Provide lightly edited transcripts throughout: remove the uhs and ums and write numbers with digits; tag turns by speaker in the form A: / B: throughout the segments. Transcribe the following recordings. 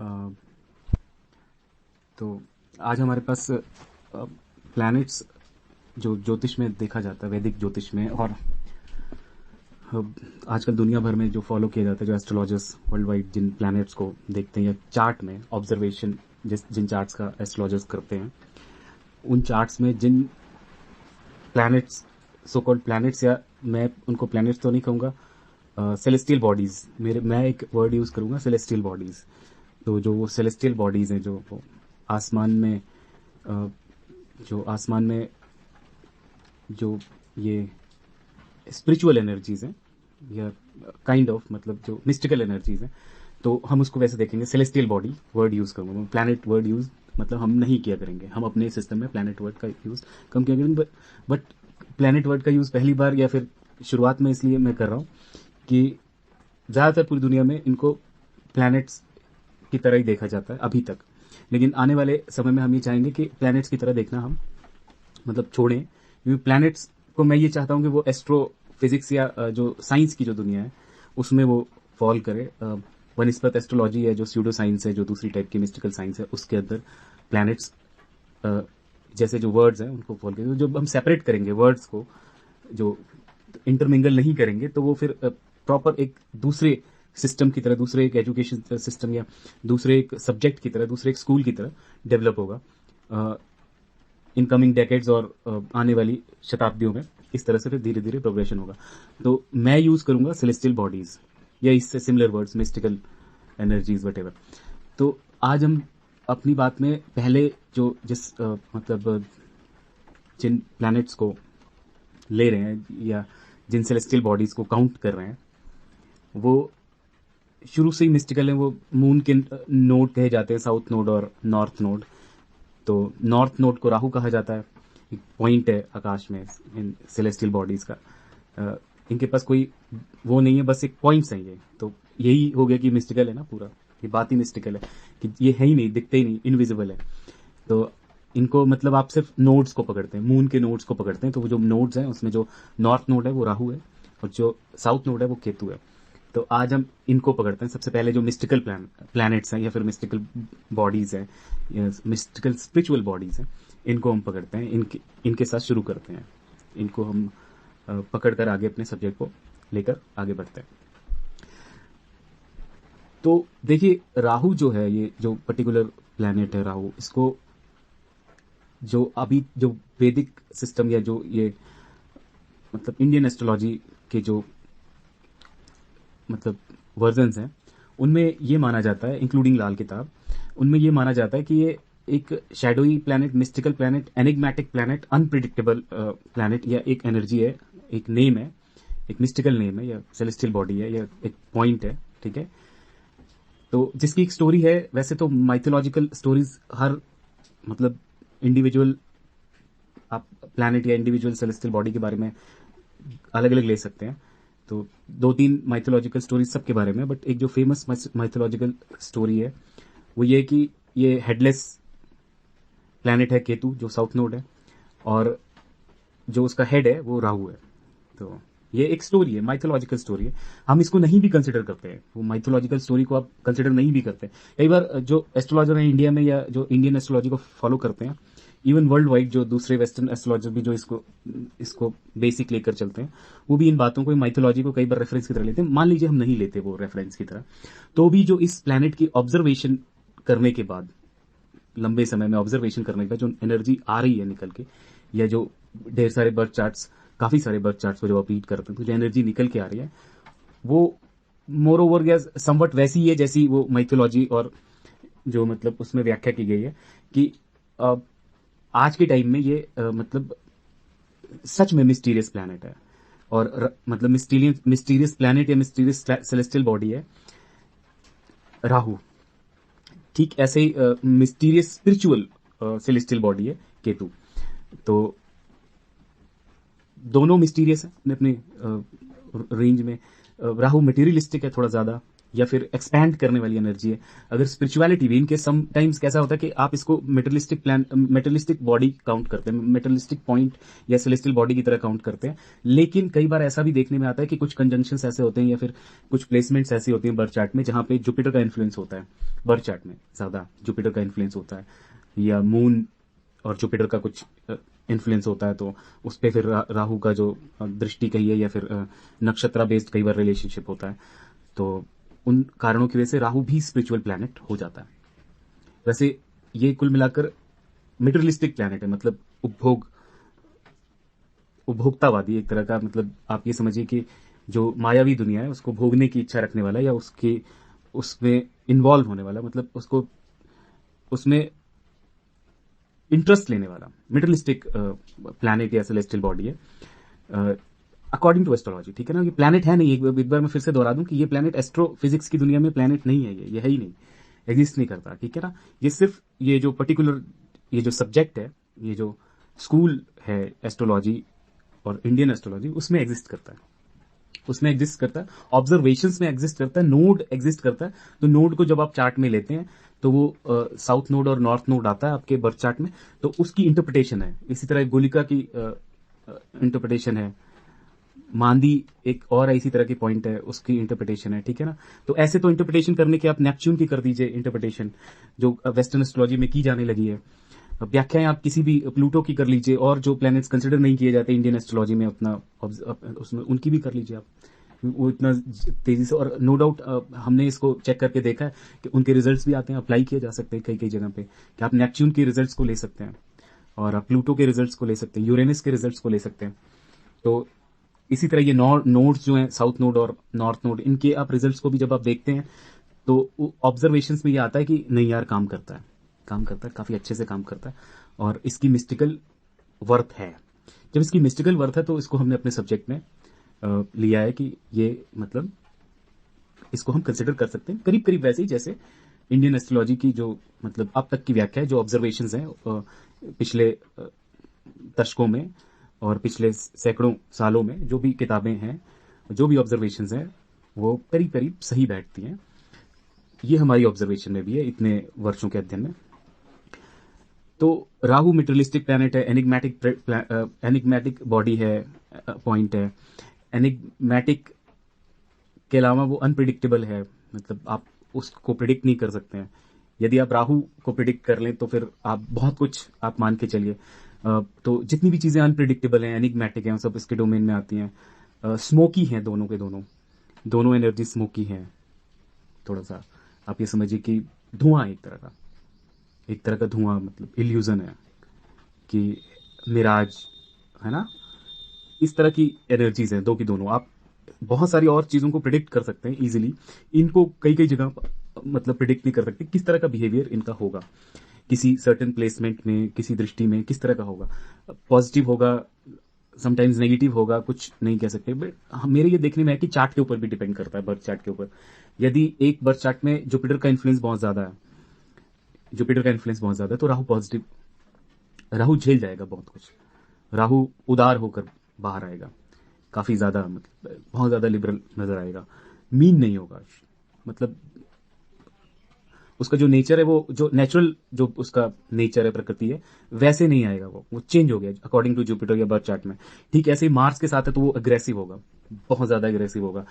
A: अ, तो आज हमारे पास प्लैनेट्स जो ज्योतिष में देखा जाता है, वैदिक ज्योतिष में, और आजकल दुनिया भर में जो फॉलो किया जाता है, जो एस्ट्रोलॉजर्स वर्ल्ड वाइड जिन प्लैनेट्स को देखते हैं या चार्ट में ऑब्जर्वेशन जिन चार्ट्स का एस्ट्रोलॉजर्स करते हैं, उन चार्ट्स में जिन प्लैनेट्स, सो कॉल्ड प्लैनेट्स, या मैं उनको प्लैनेट्स तो नहीं कहूँगा, सेलेस्टियल बॉडीज, मैं एक वर्ड यूज़ करूँगा, सेलेस्टियल बॉडीज। तो जो वो सेलेस्टियल बॉडीज हैं, जो वो आसमान में अ, जो आसमान में जो ये स्पिरिचुअल एनर्जीज हैं, या काइंड ऑफ, मतलब जो मिस्टिकल एनर्जीज हैं, तो हम उसको वैसे देखेंगे। सेलेस्टियल बॉडी वर्ड यूज़ करूँगा, प्लैनेट वर्ड यूज़ मतलब हम नहीं किया करेंगे। हम अपने सिस्टम में प्लैनेट वर्ड का यूज़ कम किया करेंगे, बट प्लैनेट वर्ड का यूज़ पहली बार या फिर शुरुआत में इसलिए मैं कर रहा हूँ कि ज़्यादातर पूरी दुनिया में इनको प्लैनेट्स की तरह ही देखा जाता है अभी तक। लेकिन आने वाले समय में हम ये चाहेंगे कि प्लैनेट्स की तरह देखना हम मतलब छोड़ें, क्योंकि प्लैनेट्स को मैं ये चाहता हूँ कि वो एस्ट्रो फिजिक्स या जो साइंस की जो दुनिया है उसमें वो फॉल करे। वनिस्पत एस्ट्रोलॉजी है, जो स्यूडो साइंस है, जो दूसरी टाइप की मिस्टिकल साइंस है, उसके अंदर प्लैनेट्स जैसे जो वर्ड्स हैं उनको फॉल करें। जब हम सेपरेट करेंगे वर्ड्स को, जो इंटरमिंगल नहीं करेंगे, तो वो फिर प्रॉपर एक दूसरे सिस्टम की तरह, दूसरे एक एजुकेशन सिस्टम या दूसरे एक सब्जेक्ट की तरह, दूसरे एक स्कूल की तरह डेवलप होगा इन कमिंग डेकेड्स, और आने वाली शताब्दियों में इस तरह से फिर धीरे धीरे प्रोग्रेशन होगा। तो मैं यूज़ करूँगा सेलेस्टियल बॉडीज़ या इससे similar words, mystical energies, whatever. तो आज हम अपनी बात में पहले जो मतलब जिन प्लैनेट्स को ले रहे हैं या जिन सेलेस्टियल बॉडीज़ को काउंट कर रहे हैं, वो शुरू से ही मिस्टिकल हैं। वो मून के नोड कहे जाते हैं, साउथ नोड और नॉर्थ नोड। तो नॉर्थ नोड को राहु कहा जाता है, एक पॉइंट है आकाश में इन सेलेस्टियल बॉडीज़ का। इनके पास कोई वो नहीं है, बस एक पॉइंट्स हैं ये। तो यही हो गया कि मिस्टिकल है ना पूरा, ये बात ही मिस्टिकल है कि ये है ही नहीं, दिखते ही नहीं, इनविजिबल है। तो इनको मतलब आप सिर्फ नोड्स को पकड़ते हैं, मून के नोड्स को पकड़ते हैं। तो वो जो नोड्स हैं उसमें जो नॉर्थ नोड है वो राहु है, और जो साउथ नोड है वो केतु है। तो आज हम इनको पकड़ते हैं। सबसे पहले जो मिस्टिकल प्लैनेट्स हैं या फिर मिस्टिकल बॉडीज़ हैं या मिस्टिकल स्पिरिचुअल बॉडीज़ हैं, इनको हम पकड़ते हैं, इनके साथ शुरू करते हैं। इनको हम पकड़ कर आगे अपने सब्जेक्ट को लेकर आगे बढ़ते हैं। तो देखिए, राहु जो है, ये जो पर्टिकुलर प्लैनेट है राहु, इसको जो अभी जो वैदिक सिस्टम या जो ये मतलब इंडियन एस्ट्रोलॉजी के जो मतलब वर्जन्स हैं, उनमें ये माना जाता है, इंक्लूडिंग लाल किताब, उनमें ये माना जाता है कि ये एक shadowy planet, mystical planet, enigmatic planet, unpredictable planet, या एक एनर्जी है, एक नेम है, एक मिस्टिकल नेम है, या सेलेस्टियल बॉडी है, या एक पॉइंट है, ठीक है। तो जिसकी एक स्टोरी है, वैसे तो माइथोलॉजिकल स्टोरीज हर मतलब इंडिविजुअल आप प्लैनेट या इंडिविजुअल सेलेस्टियल बॉडी के बारे में अलग अलग ले सकते हैं। तो 2-3 माइथोलॉजिकल स्टोरीज सबके बारे में, बट एक जो फेमस माइथोलॉजिकल स्टोरी है वो ये कि ये हेडलेस प्लैनेट है केतु, जो साउथ नोड है, और जो उसका हेड है वो राहु है। तो ये एक स्टोरी है, माइथोलॉजिकल स्टोरी है। हम इसको नहीं भी कंसिडर करते हैं, वो माइथोलॉजिकल स्टोरी को आप कंसिडर नहीं भी करते। कई बार जो एस्ट्रोलॉजर हैं इंडिया में या जो इंडियन एस्ट्रोलॉजी को फॉलो करते हैं, इवन वर्ल्ड वाइड जो दूसरे वेस्टर्न एस्ट्रोलॉजर भी जो इसको बेसिक लेकर चलते हैं, वो भी इन बातों को, माइथोलॉजी को कई बार रेफरेंस की तरह लेते हैं। मान लीजिए हम नहीं लेते वो रेफरेंस की तरह, तो भी जो इस प्लैनेट की ऑब्जर्वेशन करने के बाद, लंबे समय में ऑब्जर्वेशन करने के बाद जो एनर्जी आ रही है निकल के, या जो ढेर सारे बर्थ चार्ट्स, काफ़ी सारे बर्थ चार्ट्स को जब आप रीड करते हैं, तो जो एनर्जी निकल के आ रही है, वो मोर ओवर या समवट वैसी ही है जैसी वो माइथोलॉजी और जो मतलब उसमें व्याख्या की गई है कि अ, आज के टाइम में ये मतलब सच में मिस्टीरियस प्लैनेट है। और मतलब मिस्टीरियस प्लैनेट या मिस्टीरियस सेलेस्टियल बॉडी है राहु। ठीक ऐसे ही मिस्टीरियस स्पिरिचुअल सेलेस्टियल बॉडी है केतु। तो दोनों मिस्टीरियस है अपने अपने रेंज में। राहु मटेरियलिस्टिक है थोड़ा ज़्यादा, या फिर एक्सपैंड करने वाली एनर्जी है। अगर स्पिरिचुअलिटी भी, इनके समटाइम्स कैसा होता है कि आप इसको मेटलिस्टिक बॉडी काउंट करते हैं, मेटलिस्टिक पॉइंट या सेलेस्टियल बॉडी की तरह काउंट करते हैं। लेकिन कई बार ऐसा भी देखने में आता है कि कुछ कंजंक्शंस ऐसे होते हैं या फिर कुछ प्लेसमेंट्स ऐसी होती हैं बर्थ चार्ट में जहां पे जुपिटर का इन्फ्लुएंस होता है। बर्थ चार्ट में ज्यादा जुपिटर का इन्फ्लुएंस होता है, या मून और जुपिटर का कुछ इन्फ्लुएंस होता है, तो उस पर फिर राहु का जो दृष्टि कही है या फिर नक्षत्रा बेस्ड कई बार रिलेशनशिप होता है। तो उन कारणों की वजह से राहु भी स्पिरिचुअल प्लैनेट हो जाता है। वैसे ये कुल मिलाकर मटेरियलिस्टिक प्लैनेट है, मतलब उपभोक्तावादी एक तरह का। मतलब आप ये समझिए कि जो मायावी दुनिया है उसको भोगने की इच्छा रखने वाला या उसमें इन्वॉल्व होने वाला, मतलब उसको उसमें इंटरेस्ट लेने वाला मेटलिस्टिक प्लैनेट या सेलेस्टियल बॉडी है अकॉर्डिंग टू एस्ट्रोलॉजी। ठीक है ना, ये प्लैनेट है नहीं, एक बार मैं फिर से दोहरा दूं कि ये प्लैनेट एस्ट्रोफिजिक्स की दुनिया में प्लैनेट नहीं है, ये है ही नहीं, एग्जिस्ट नहीं करता। ठीक है ना, ये सिर्फ ये जो पर्टिकुलर ये जो सब्जेक्ट है, ये जो स्कूल है एस्ट्रोलॉजी और इंडियन एस्ट्रोलॉजी, उसमें एग्जिस्ट करता है, उसमें एग्जिस्ट करता है, ऑब्जर्वेशंस में एग्जिस्ट करता है, नोड एग्जिस्ट करता है। तो नोड को जब आप चार्ट में लेते हैं तो वो साउथ नोड और नॉर्थ नोड आता है आपके बर्थ चार्ट में, तो उसकी इंटरप्रिटेशन है। इसी तरह गोलिका की इंटरप्रिटेशन है, मांदी एक और इसी तरह की पॉइंट है, उसकी इंटरप्रिटेशन है। ठीक है ना, तो ऐसे तो इंटरप्रिटेशन करने के आप नेपच्यून की कर दीजिए इंटरप्रिटेशन, जो वेस्टर्न एस्ट्रोलॉजी में की जाने लगी है। व्याख्याएं आप किसी भी प्लूटो की कर लीजिए, और जो प्लैनेट्स कंसिडर नहीं किए जाते इंडियन एस्ट्रोलॉजी में अपना उसमें उनकी भी कर लीजिए आप, वो इतना तेजी से। और नो डाउट हमने इसको चेक करके देखा है कि उनके रिजल्ट्स भी आते हैं, अप्लाई किए जा सकते हैं कई कई जगह पे, कि आप नेपच्यून के रिजल्ट्स को ले सकते हैं और आप प्लूटो के रिजल्ट्स को ले सकते हैं, यूरेनस के रिजल्ट्स को ले सकते हैं। तो इसी तरह ये नोड्स जो हैं, साउथ नोड और नॉर्थ नोड, इनके आप रिजल्ट्स को भी जब आप देखते हैं तो ऑब्जर्वेशंस में ये आता है कि नहीं यार, काम करता है, काम करता है, काफी अच्छे से काम करता है, और इसकी मिस्टिकल वर्थ है। जब इसकी मिस्टिकल वर्थ है तो इसको हमने अपने सब्जेक्ट में लिया है कि ये मतलब इसको हम कंसिडर कर सकते हैं करीब करीब वैसे ही जैसे इंडियन एस्ट्रोलॉजी की जो मतलब अब तक की व्याख्या है, जो ऑब्जर्वेशंस हैं पिछले दशकों में और पिछले सैकड़ों सालों में, जो भी किताबें हैं, जो भी ऑब्जर्वेशंस हैं, वो करीब करीब सही बैठती हैं। ये हमारी ऑब्जर्वेशन में भी है इतने वर्षों के अध्ययन में। तो राहु मेटेरियलिस्टिक प्लैनेट है, एनिग्मेटिक बॉडी है, पॉइंट है। एनिग्मेटिक के अलावा वो अनप्रिडिक्टेबल है, मतलब आप उसको प्रिडिक्ट नहीं कर सकते हैं। यदि आप राहु को प्रिडिक्ट कर लें तो फिर आप बहुत कुछ आप मान के चलिए। तो जितनी भी चीजें अनप्रिडिक्टेबल हैं, एनिग्मेटिक हैं, सब इसके डोमेन में आती हैं। स्मोकी हैं दोनों के दोनों एनर्जी स्मोकी हैं। थोड़ा सा आप ये समझिए कि धुआं एक तरह का धुआं, मतलब इल्यूजन है कि मिराज है ना, इस तरह की एनर्जीज हैं दो की दोनों। आप बहुत सारी और चीजों को प्रिडिक्ट कर सकते हैं इजीली, इनको कई कई जगह मतलब प्रिडिक्ट नहीं कर सकते किस तरह का बिहेवियर इनका होगा, किसी सर्टेन प्लेसमेंट में, किसी दृष्टि में किस तरह का होगा। पॉजिटिव होगा, समटाइम्स नेगेटिव होगा, कुछ नहीं कह सकते। बट मेरे ये देखने में है कि चार्ट के ऊपर भी डिपेंड करता है, बर्थ चार्ट के ऊपर। यदि एक बर्थ चार्ट में जुपिटर का इन्फ्लुएंस बहुत ज्यादा है, तो राहु पॉजिटिव, राहु झेल जाएगा बहुत कुछ, राहु उदार होकर बाहर आएगा, काफी ज्यादा, मतलब बहुत ज्यादा लिबरल नजर आएगा, मीन नहीं होगा, मतलब उसका जो नेचर है, वो जो नेचुरल जो उसका नेचर है, प्रकृति है, वैसे नहीं आएगा, वो चेंज हो गया अकॉर्डिंग टू जुपिटर या बर्थ चार्ट में। ठीक ऐसे ही मार्स के साथ है तो वो अग्रेसिव होगा, बहुत ज्यादा अग्रेसिव होगा।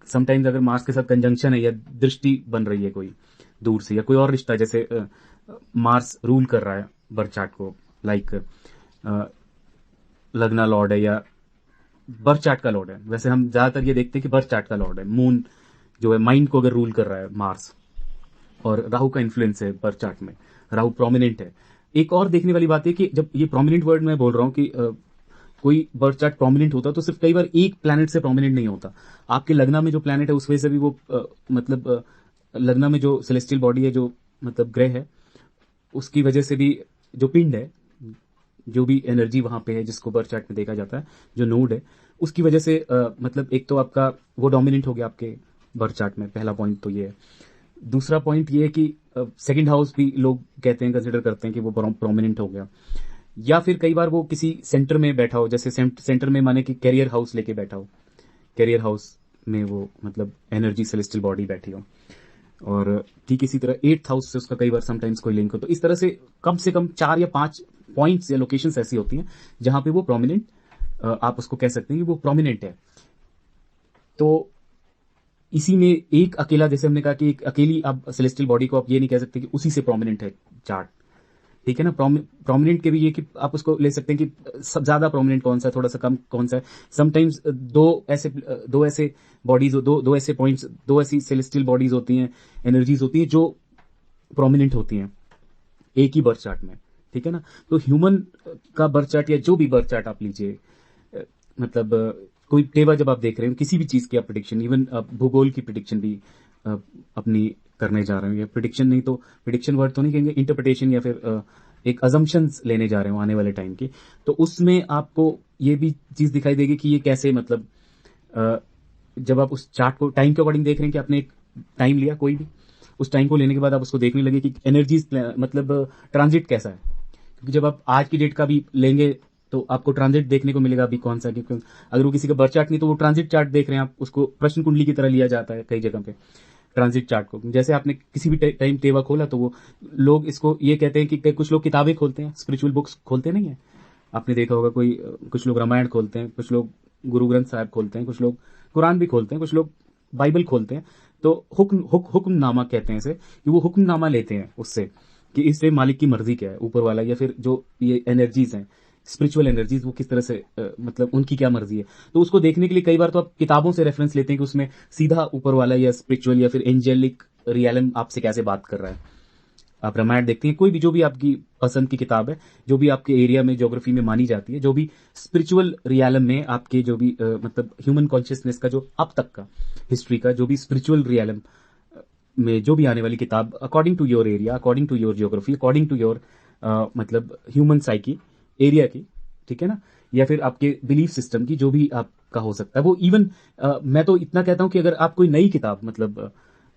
A: समटाइम्स अगर मार्स के साथ कंजंक्शन है या दृष्टि बन रही है कोई दूर से, या कोई और रिश्ता, जैसे मार्स रूल कर रहा है बर्थ चार्ट को, लाइक लग्ना लॉर्ड है या बर्थ चार्ट का लॉर्ड है। वैसे हम ज्यादातर ये देखते हैं कि बर्थ चार्ट का लॉर्ड है, मून जो है माइंड को अगर रूल कर रहा है मार्स, और राहु का इन्फ्लुएंस है बर्थ चार्ट में, राहु प्रोमिनेंट है। एक और देखने वाली बात है कि जब ये प्रोमिनेंट वर्ड मैं बोल रहा हूं कि कोई बर्थ चार्ट प्रोमिनेंट होता तो सिर्फ कई बार एक प्लैनेट से प्रोमिनेंट नहीं होता, आपके लग्ना में जो प्लैनेट है उस वजह से भी वो मतलब लग्ना में जो सेलेस्टियल बॉडी है, जो मतलब ग्रह है, उसकी वजह से भी जो पिंड है, जो भी एनर्जी वहां पे है जिसको बर्थ चार्ट में देखा जाता है, जो नोड है, उसकी वजह से मतलब एक तो आपका वो डोमिनेंट हो गया आपके बर्थ चार्ट में, पहला पॉइंट तो ये है। दूसरा पॉइंट ये है कि सेकंड हाउस भी लोग कहते हैं, कंसिडर करते हैं कि वो प्रोमिनेंट हो गया, या फिर कई बार वो किसी सेंटर में बैठा हो, जैसे सेंटर में माने कि कैरियर हाउस लेके बैठा हो, कैरियर हाउस में वो मतलब एनर्जी सेलेस्टियल बॉडी बैठी हो, और ठीक इसी तरह 8th हाउस से उसका कई बार समटाइम्स कोई लिंक हो। तो इस तरह से कम 4 या 5 पॉइंट्स या लोकेशंस ऐसी होती हैं जहां पे वो प्रोमिनेंट, आप उसको कह सकते हैं कि वो प्रोमिनेंट है। तो इसी में एक अकेला, जैसे हमने कहा कि एक अकेली आप सेलेस्टियल बॉडी को आप ये नहीं कह सकते कि उसी से प्रोमिनेंट है चार्ट, ठीक है ना। प्रोमिनेंट के भी ये कि आप उसको ले सकते हैं कि सब ज्यादा प्रोमिनेंट कौन सा है, थोड़ा सा कम कौन सा है। समटाइम्स दो ऐसे बॉडीज, दो ऐसे पॉइंट्स, दो ऐसी सेलेस्टियल बॉडीज होती हैं, एनर्जीज होती हैं जो प्रोमिनेंट होती हैं एक ही बर्थ चार्ट में, ठीक है ना। तो ह्यूमन का बर्थ चार्ट या जो भी बर्थ चार्ट आप लीजिए, मतलब कोई टेबल जब आप देख रहे हो किसी भी चीज की आप प्रिडिक्शन, इवन भूगोल की प्रिडिक्शन भी अपनी करने जा रहे हो, या प्रिडिक्शन नहीं तो प्रिडिक्शन वर्ड तो नहीं कहेंगे, इंटरप्रिटेशन या फिर एक अजम्पशंस लेने जा रहे हो आने वाले टाइम की, तो उसमें आपको ये भी चीज दिखाई देगी कि ये कैसे, मतलब जब आप उस चार्ट को टाइम के अकॉर्डिंग देख रहे हैं कि आपने एक टाइम लिया कोई भी, उस टाइम को लेने के बाद आप उसको देखने लगे कि एनर्जीज मतलब ट्रांजिट कैसा है। क्योंकि जब आप आज की डेट का भी लेंगे तो आपको ट्रांजिट देखने को मिलेगा अभी कौन सा, क्योंकि अगर वो किसी का बर्थ चार्ट नहीं तो वो ट्रांजिट चार्ट देख रहे हैं आप, उसको प्रश्न कुंडली की तरह लिया जाता है कई जगह पे ट्रांजिट चार्ट को। जैसे आपने किसी भी टाइम टेवा खोला तो वो लोग इसको ये कहते हैं कि कुछ लोग किताबें खोलते हैं, स्पिरिचुअल बुक्स खोलते नहीं है, आपने देखा होगा कोई कुछ लोग रामायण खोलते हैं, कुछ लोग गुरु ग्रंथ साहब खोलते हैं, कुछ लोग कुरान भी खोलते हैं, कुछ लोग बाइबल खोलते हैं। तो हुक्मनामा कहते हैं इसे, कि वो हुक्मनामा लेते हैं उससे कि इससे मालिक की मर्जी क्या है, ऊपर वाला या फिर जो ये एनर्जीज हैं, स्पिरिचुअल एनर्जीज, वो किस तरह से मतलब उनकी क्या मर्जी है। तो उसको देखने के लिए कई बार तो आप किताबों से रेफरेंस लेते हैं कि उसमें सीधा ऊपर वाला या स्पिरिचुअल या फिर एंजेलिक रियलम आपसे कैसे बात कर रहा है। आप रामायण देखते हैं, कोई भी जो भी आपकी पसंद की किताब है, जो भी आपके एरिया में ज्योग्राफी में मानी जाती है, जो भी स्पिरिचुअल रियलम में आपके जो भी मतलब ह्यूमन कॉन्शियसनेस का जो अब तक का हिस्ट्री का जो भी स्पिरिचुअल रियलम में जो भी आने वाली किताब, according to your area, according to your geography, according to your मतलब ह्यूमन साइकी एरिया की, ठीक है ना, या फिर आपके बिलीफ सिस्टम की, जो भी आपका हो सकता है वो। इवन मैं तो इतना कहता हूं कि अगर आप कोई नई किताब मतलब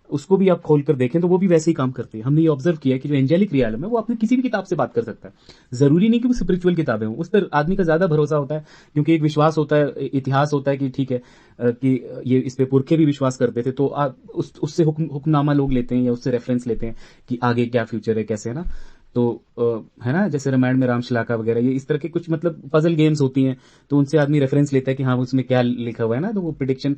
A: उसको भी आप खोल कर देखें तो वो भी वैसे ही काम करती है। हमने ये ऑब्जर्व किया है कि जो एंजेलिक रियलम है वो अपनी किसी भी किताब से बात कर सकता है। जरूरी नहीं कि वो स्पिरिचुअल किताबें हों, उस पर आदमी का ज्यादा भरोसा होता है, क्योंकि एक विश्वास होता है, इतिहास होता है कि ठीक है कि ये इस पे पुरखे भी विश्वास करते थे, तो उससे हुक्मनामा लोग लेते हैं या उससे रेफरेंस लेते हैं कि आगे क्या फ्यूचर है, कैसे है ना। तो है ना, जैसे रामायण में रामशिलाका वगैरह, ये इस तरह के कुछ मतलब पजल गेम्स होती हैं, तो उनसे आदमी रेफरेंस लेता है कि हाँ उसमें क्या लिखा हुआ है ना, तो वो प्रिडिक्शन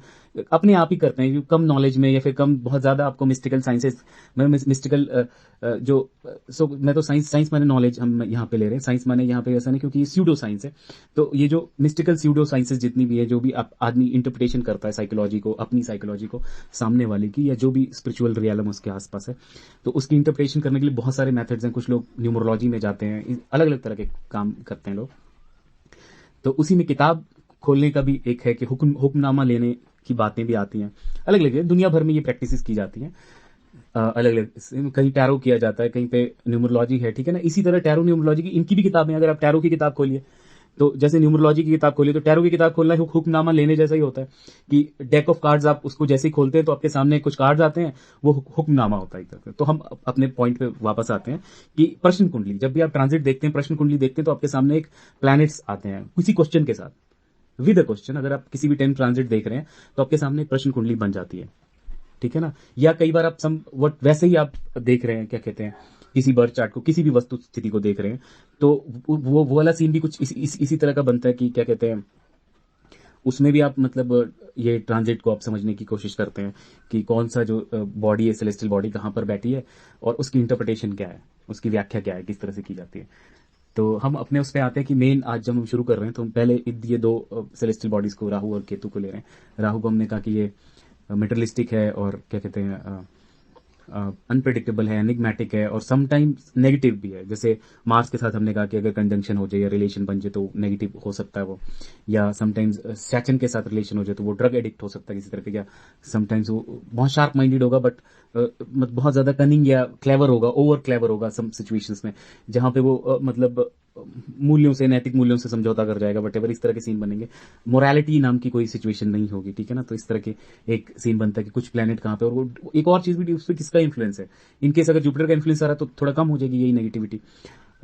A: अपने आप ही करते हैं। कम नॉलेज में या फिर कम बहुत ज्यादा आपको मिस्टिकल साइंसेस, मिस्टिकल जो सो मैं तो साइंस माने नॉलेज हम यहाँ पे ले रहे हैं, साइंस माने यहाँ पे ऐसा नहीं, क्योंकि ये स्यूडो साइंस है। तो ये जो मिस्टिकल स्यूडो साइंसेस जितनी भी है, जो भी आदमी इंटरप्रिटेशन करता है साइकोलॉजी को, अपनी साइकोलॉजी को सामने वाले की, या जो भी स्पिरिचुअल रियलम उसके आसपास है, तो उसकी इंटरप्रिटेशन करने के लिए बहुत सारे मेथड्स हैं। कुछ लोग न्यूमरोलॉजी में जाते हैं, अलग अलग तरह के काम करते हैं लोग। तो उसी में किताब खोलने का भी एक है कि हुक्मनामा लेने की बातें भी आती हैं, अलग अलग है, दुनिया भर में ये प्रैक्टिसेस की जाती हैं अलग अलग। कहीं टैरो किया जाता है, कहीं पे न्यूमरोलॉजी है, ठीक है ना। इसी तरह टैरो न्यूमरोलॉजी की इनकी भी किताबें, अगर आप टैरो की किताब खोलिए तो जैसे न्यूमरोलॉजी की किताब खोलिए, तो टैरो की किताब खोलना हुक्मनामा लेने जैसा ही होता है कि डेक ऑफ कार्ड्स आप उसको जैसे ही खोलते हैं तो आपके सामने कुछ कार्ड्स आते हैं, वो हुक्मनामा होता है एक तरह से। तो हम अपने पॉइंट पे वापस आते हैं कि प्रश्न कुंडली, जब भी आप ट्रांजिट देखते हैं, प्रश्न कुंडली देखते हैं, तो आपके सामने एक प्लैनेट्स आते हैं किसी क्वेश्चन के साथ, विद अ क्वेश्चन। अगर आप किसी भी 10 ट्रांजिट देख रहे हैं तो आपके सामने एक प्रश्न कुंडली बन जाती है, ठीक है ना। या कई बार आप वैसे ही आप देख रहे हैं, क्या कहते हैं, किसी बर्थ चार्ट को, किसी भी वस्तु स्थिति को देख रहे हैं, तो वो वाला सीन भी कुछ इसी तरह का बनता है कि क्या कहते हैं, उसमें भी आप मतलब ये ट्रांजिट को आप समझने की कोशिश करते हैं कि कौन सा जो बॉडी है, सेलेस्टियल बॉडी कहाँ पर बैठी है, और उसकी इंटरप्रिटेशन क्या है, उसकी व्याख्या क्या है, किस तरह से की जाती है। तो हम अपने उस पर आते हैं कि मेन आज जब हम शुरू कर रहे हैं तो हम पहले ये दो सेलेस्टियल बॉडीज को, राहु और केतु को ले रहे हैं। राहु को हमने कहा कि ये मेटरलिस्टिक है और क्या कहते हैं अनप्रेडिक्टेबल है, एनिग्मेटिक है, और समटाइम्स नेगेटिव भी है। जैसे मार्स के साथ हमने कहा कि अगर कंजंक्शन हो जाए या रिलेशन बन जाए तो नेगेटिव हो सकता है वो, या समटाइम्स सैचन के साथ रिलेशन हो जाए तो वो ड्रग एडिक्ट हो सकता है किसी तरह का, या समटाइम्स वो बहुत शार्प माइंडेड होगा बट मतलब बहुत ज्यादा कनिंग या क्लेवर होगा, ओवर क्लेवर होगा सम सिचुएशंस में, जहां पे वो मतलब मूल्यों से, नैतिक मूल्यों से समझौता कर जाएगा, बट एवर इस तरह के सीन बनेंगे। मोरालिटी नाम की कोई सिचुएशन नहीं होगी, ठीक है ना। तो इस तरह के एक सीन बनता है कि कुछ प्लेनेट कहाँ पे, और वो एक और चीज भी, उस पर किसका इन्फ्लुएंस है। इनकेस अगर जुपिटर का इन्फ्लुएंस आ रहा है तो थोड़ा कम हो जाएगी यही नेगेटिविटी।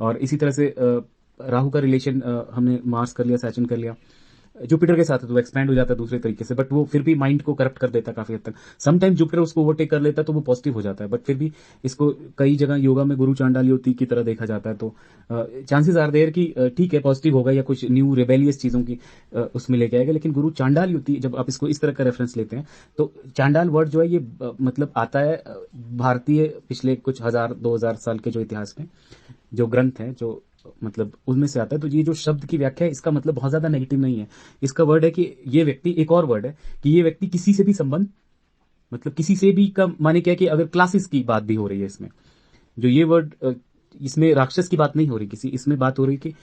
A: और इसी तरह से राहु का रिलेशन हमने मार्स कर लिया, सैचन कर लिया, जुपिटर के साथ है तो एक्सपैंड हो जाता है दूसरे तरीके से, बट वो फिर भी माइंड को करप्ट कर देता है काफी हद तक। समटाइम जुपिटर उसको ओवरटेक कर लेता है तो वो पॉजिटिव हो जाता है, बट फिर भी इसको कई जगह योगा में गुरु चांडाल युति की तरह देखा जाता है। तो चांसेस आर देयर कि ठीक है पॉजिटिव होगा या कुछ न्यू रिबेलियस चीजों की उसमें लेके आएगा। लेकिन गुरु चांडाल युति जब आप इसको इस तरह का रेफरेंस लेते हैं तो चांडाल वर्ड जो है ये मतलब आता है भारतीय पिछले कुछ 1000-2000 साल के जो इतिहास में जो ग्रंथ हैं जो मतलब उनमें से आता है। तो ये जो शब्द की व्याख्या है इसका मतलब बहुत ज्यादा नेगेटिव नहीं है। इसका वर्ड है कि ये व्यक्ति, एक और वर्ड है कि ये व्यक्ति किसी से भी संबंध, मतलब किसी से भी का माने क्या है कि अगर क्लासेस की बात भी हो रही है इसमें, जो ये वर्ड इसमें राक्षस की बात नहीं हो रही किसी, इसमें बात हो रही कि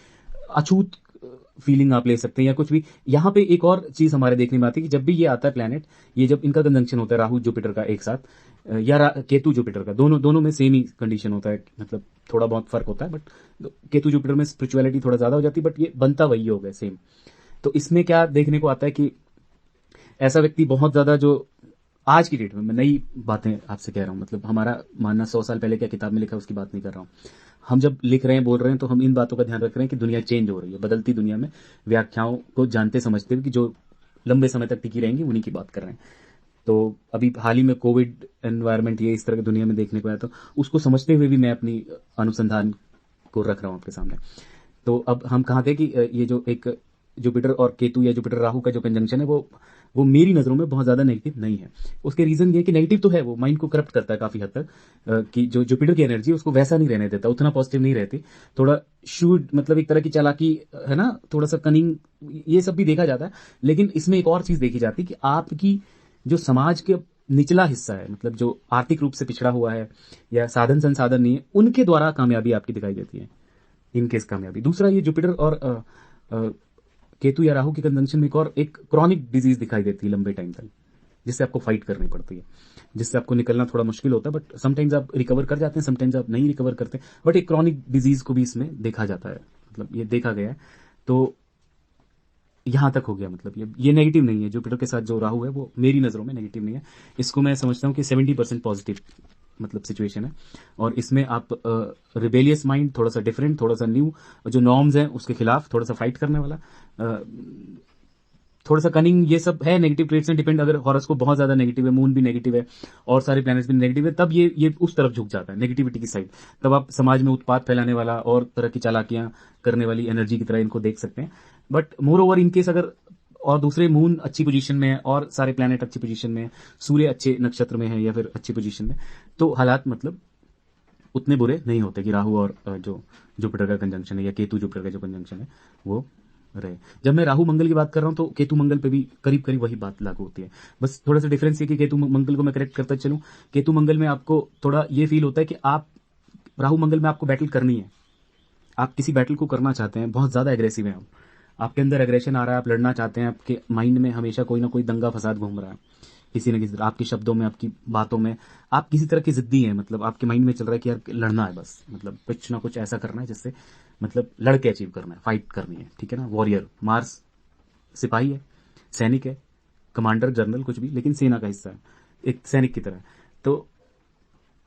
A: अछूत फीलिंग आप ले सकते हैं या कुछ भी। यहाँ पे एक और चीज हमारे देखने में आती है कि जब भी ये आता है प्लेनेट, ये जब इनका कंजंक्शन होता है राहु जुपिटर का एक साथ या केतु जुपिटर का, दोनों में सेम ही कंडीशन होता है, मतलब थोड़ा बहुत फर्क होता है, बट केतु जुपिटर में स्पिरिचुअलिटी थोड़ा ज्यादा हो जाती है, बट ये बनता वही हो गया सेम। तो इसमें क्या देखने को आता है कि ऐसा व्यक्ति बहुत ज्यादा जो आज की डेट में, मैं नई बातें आपसे कह रहा हूँ, मतलब हमारा मानना 100 साल पहले क्या किताब में लिखा है उसकी बात नहीं कर रहा हूँ। हम जब लिख रहे हैं बोल रहे हैं तो हम इन बातों का ध्यान रख रहे हैं कि दुनिया चेंज हो रही है, बदलती दुनिया में व्याख्याओं को जानते समझते हुए कि जो लंबे समय तक टिकी रहेंगी उन्हीं की बात कर रहे हैं। तो अभी हाल ही में कोविड एनवायरनमेंट ये इस तरह की दुनिया में देखने को आया, तो उसको समझते हुए भी मैं अपनी अनुसंधान को रख रहा हूँ आपके सामने। तो अब हम कहाँ थे कि ये जो एक जुपिटर और केतु या जुपिटर राहु का जो कंजंक्शन है वो मेरी नज़रों में बहुत ज़्यादा नेगेटिव नहीं है। उसके रीज़न ये कि नेगेटिव तो है, वो माइंड को करप्ट करता है काफ़ी हद तक, कि जो जुपिटर की एनर्जी उसको वैसा नहीं रहने देता, उतना पॉजिटिव नहीं रहती, थोड़ा शूड मतलब एक तरह की चालाकी है ना, थोड़ा सा कनिंग, ये सब भी देखा जाता है। लेकिन इसमें एक और चीज़ देखी जाती है कि आपकी जो समाज के निचला हिस्सा है, मतलब जो आर्थिक रूप से पिछड़ा हुआ है या साधन संसाधन नहीं है, उनके द्वारा कामयाबी आपकी दिखाई देती है, इनकेस कामयाबी। दूसरा ये जुपिटर और केतु या राहु की कंजंक्शन में एक क्रॉनिक डिजीज दिखाई देती है लंबे टाइम तक, जिससे आपको फाइट करनी पड़ती है, जिससे आपको निकलना थोड़ा मुश्किल होता है, बट समटाइम्स आप रिकवर कर जाते हैं, समटाइम्स आप नहीं रिकवर करते, बट एक क्रॉनिक डिजीज को भी इसमें देखा जाता है, मतलब ये देखा गया है। तो यहां तक हो गया, मतलब ये नेगेटिव नहीं है। जुपिटर के साथ जो राहु है वो मेरी नज़रों में नेगेटिव नहीं है। इसको मैं समझता हूँ कि 70% पॉजिटिव मतलब सिचुएशन है। और इसमें आप रिबेलियस माइंड, थोड़ा सा डिफरेंट, थोड़ा सा न्यू, जो नॉर्म्स हैं उसके खिलाफ थोड़ा सा फाइट करने वाला, थोड़ा सा कनिंग, ये सब है नेगेटिव ट्रेट्स में डिपेंड। अगर हॉरोस्कोप बहुत ज्यादा नेगेटिव है, मून भी नेगेटिव है और सारे प्लैनेट्स भी नेगेटिव है, तब ये उस तरफ झुक जाता है नेगेटिविटी की साइड। तब आप समाज में उत्पात फैलाने वाला और तरह की चालाकियां करने वाली एनर्जी की तरह इनको देख सकते हैं। बट मोर ओवर इनकेस अगर और दूसरे मून अच्छी पोजीशन में है और सारे प्लैनेट अच्छी पोजीशन में है, सूर्य अच्छे नक्षत्र में है या फिर अच्छी पोजीशन में, तो हालात मतलब उतने बुरे नहीं होते कि राहु और जो जुपिटर का कंजंक्शन है या केतु जुपिटर का जो कंजंक्शन है वो रहे। जब मैं राहु मंगल की बात कर रहा हूं तो केतु मंगल पे भी करीब करीब वही बात लागू होती है। बस थोड़ा सा डिफरेंस ये कि केतु मंगल को मैं करेक्ट करता चलूं, केतु मंगल में आपको थोड़ा ये फील होता है कि आप, राहु मंगल में आपको बैटल करनी है, आप किसी बैटल को करना चाहते हैं, बहुत ज्यादा एग्रेसिव है आप, आपके अंदर एग्रेशन आ रहा है, आप लड़ना चाहते हैं, आपके माइंड में हमेशा कोई ना कोई दंगा फसाद घूम रहा है, किसी न किसी तरह आपके शब्दों में, आपकी बातों में, आप किसी तरह की जिद्दी हैं, मतलब आपके माइंड में चल रहा है कि यार लड़ना है बस, मतलब कुछ ना कुछ ऐसा करना है जिससे मतलब लड़के अचीव करना है, फाइट करनी है, ठीक है ना। वॉरियर, मार्स सिपाही है, सैनिक है, कमांडर जनरल कुछ भी, लेकिन सेना का हिस्सा है, एक सैनिक की तरह। तो